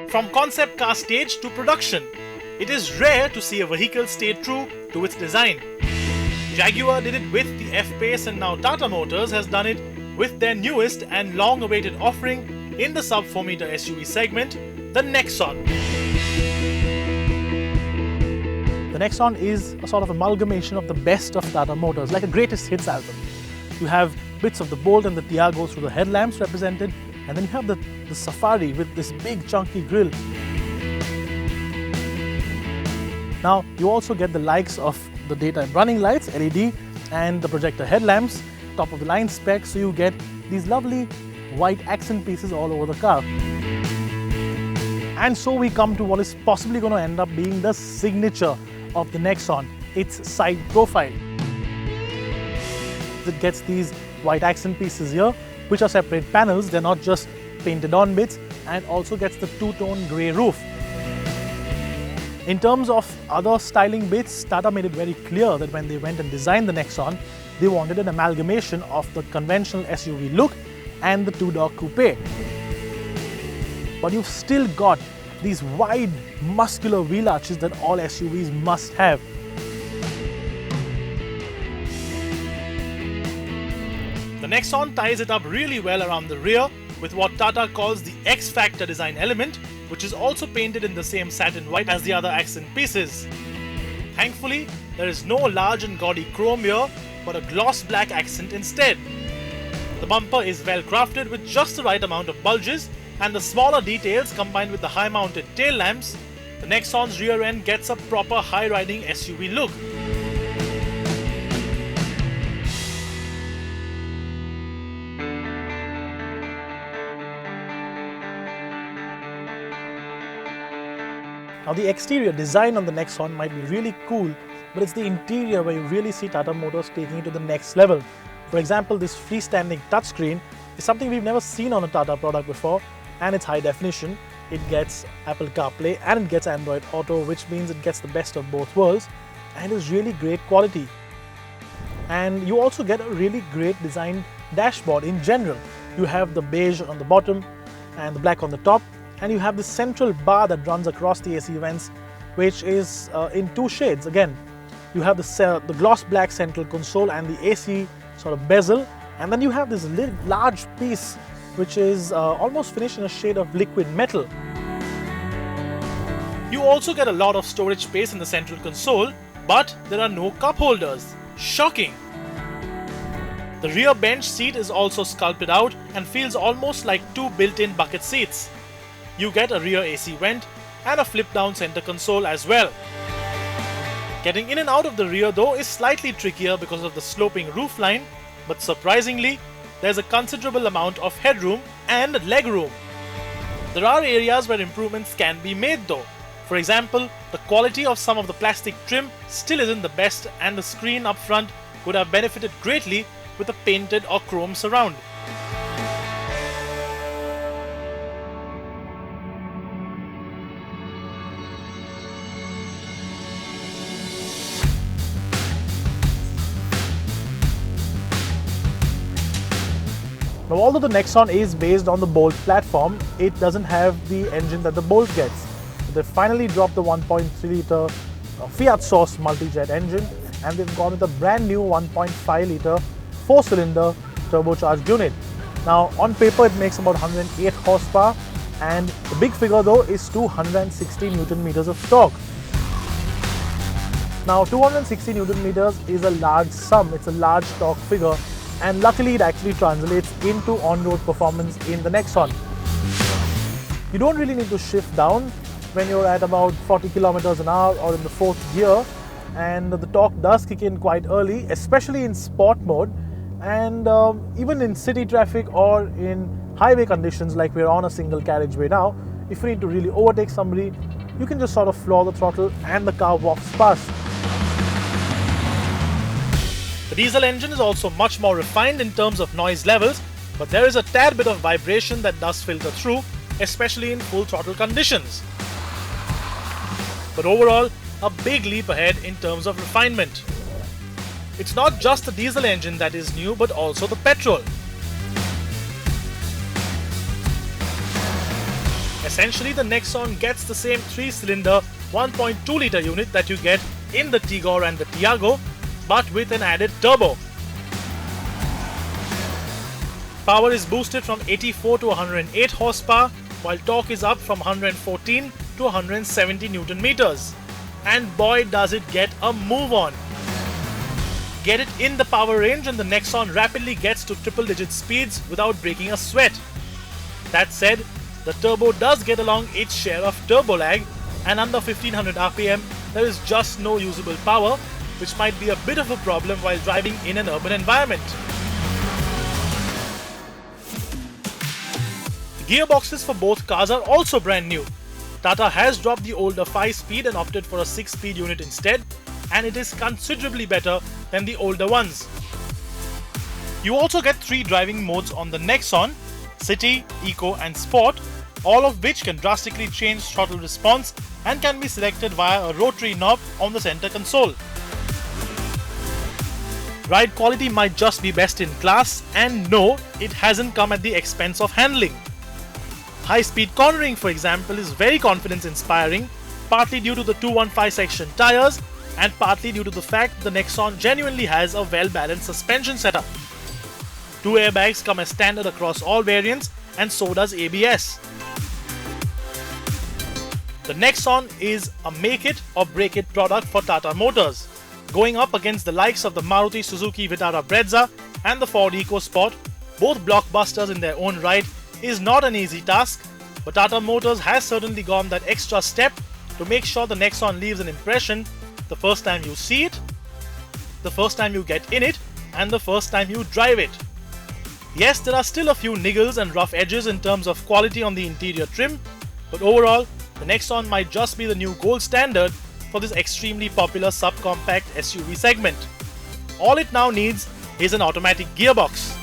From concept car stage to production, it is rare to see a vehicle stay true to its design. Jaguar did it with the F-Pace, and now Tata Motors has done it with their newest and long-awaited offering in the sub-4 meter SUV segment, the Nexon. The Nexon is a sort of amalgamation of the best of Tata Motors, like a greatest hits album. You have bits of the Bolt and the Tiago through the headlamps represented, and then you have the Safari with this big chunky grille. Now you also get the likes of the daytime running lights, LED, and the projector headlamps, top of the line specs, so you get these lovely white accent pieces all over the car. And so we come to what is possibly going to end up being the signature of the Nexon, its side profile. It gets these white accent pieces here, which are separate panels, they're not just painted on bits, and also gets the two-tone grey roof. In terms of other styling bits, Tata made it very clear that when they went and designed the Nexon, they wanted an amalgamation of the conventional SUV look and the two-door coupe. But you've still got these wide, muscular wheel arches that all SUVs must have. The Nexon ties it up really well around the rear with what Tata calls the X-Factor design element, which is also painted in the same satin white as the other accent pieces. Thankfully, there is no large and gaudy chrome here, but a gloss black accent instead. The bumper is well crafted with just the right amount of bulges, and the smaller details combined with the high-mounted tail lamps, the Nexon's rear end gets a proper high-riding SUV look. Now the exterior design on the Nexon might be really cool, but it's the interior where you really see Tata Motors taking it to the next level. For example, this freestanding touchscreen is something we've never seen on a Tata product before, and it's high definition. It gets Apple CarPlay and it gets Android Auto, which means it gets the best of both worlds, and is really great quality. And you also get a really great designed dashboard in general. You have the beige on the bottom and the black on the top, and you have this central bar that runs across the AC vents, which is in two shades. Again, you have the gloss black central console and the AC sort of bezel, and then you have this large piece which is almost finished in a shade of liquid metal. You also get a lot of storage space in the central console, but there are no cup holders. Shocking! The rear bench seat is also sculpted out and feels almost like two built-in bucket seats. You get a rear AC vent and a flip-down center console as well. Getting in and out of the rear though is slightly trickier because of the sloping roofline, but surprisingly, there's a considerable amount of headroom and legroom. There are areas where improvements can be made though. For example, the quality of some of the plastic trim still isn't the best, and the screen up front would have benefited greatly with a painted or chrome surround. Now, although the Nexon is based on the Bolt platform, it doesn't have the engine that the Bolt gets. So they finally dropped the 1.3 litre Fiat Source multi-jet engine, and they've gone with a brand new 1.5 litre 4-cylinder turbocharged unit. Now, on paper it makes about 108 horsepower, and the big figure though is 260 Newton meters of torque. Now, 260 Newton meters is a large sum, it's a large torque figure, and luckily it actually translates into on-road performance in the Nexon. You don't really need to shift down when you're at about 40 kilometers an hour or in the fourth gear, and the torque does kick in quite early, especially in sport mode, and even in city traffic or in highway conditions like we're on a single carriageway now. If you need to really overtake somebody, you can just sort of floor the throttle and the car walks past. The diesel engine is also much more refined in terms of noise levels, but there is a tad bit of vibration that does filter through, especially in full throttle conditions. But overall, a big leap ahead in terms of refinement. It's not just the diesel engine that is new, but also the petrol. Essentially, the Nexon gets the same 3-cylinder 1.2-litre unit that you get in the Tigor and the Tiago, but with an added turbo. Power is boosted from 84 to 108 horsepower, while torque is up from 114 to 170 Newton meters. And boy, does it get a move on. Get it in the power range and the Nexon rapidly gets to triple-digit speeds without breaking a sweat. That said, the turbo does get along its share of turbo lag, and under 1500 RPM there is just no usable power, which might be a bit of a problem while driving in an urban environment. The gearboxes for both cars are also brand new. Tata has dropped the older 5-speed and opted for a 6-speed unit instead, and it is considerably better than the older ones. You also get 3 driving modes on the Nexon: City, Eco and Sport, all of which can drastically change throttle response and can be selected via a rotary knob on the center console. Ride quality might just be best in class, and no, it hasn't come at the expense of handling. High-speed cornering, for example, is very confidence-inspiring, partly due to the 215 section tires and partly due to the fact the Nexon genuinely has a well-balanced suspension setup. 2 airbags come as standard across all variants, and so does ABS. The Nexon is a make-it-or-break-it product for Tata Motors. Going up against the likes of the Maruti Suzuki VITARA BREZZA and the Ford EcoSport, both blockbusters in their own right, is not an easy task, but Tata Motors has certainly gone that extra step to make sure the Nexon leaves an impression the first time you see it, the first time you get in it, and the first time you drive it. Yes, there are still a few niggles and rough edges in terms of quality on the interior trim, but overall, the Nexon might just be the new gold standard for this extremely popular subcompact SUV segment. All it now needs is an automatic gearbox.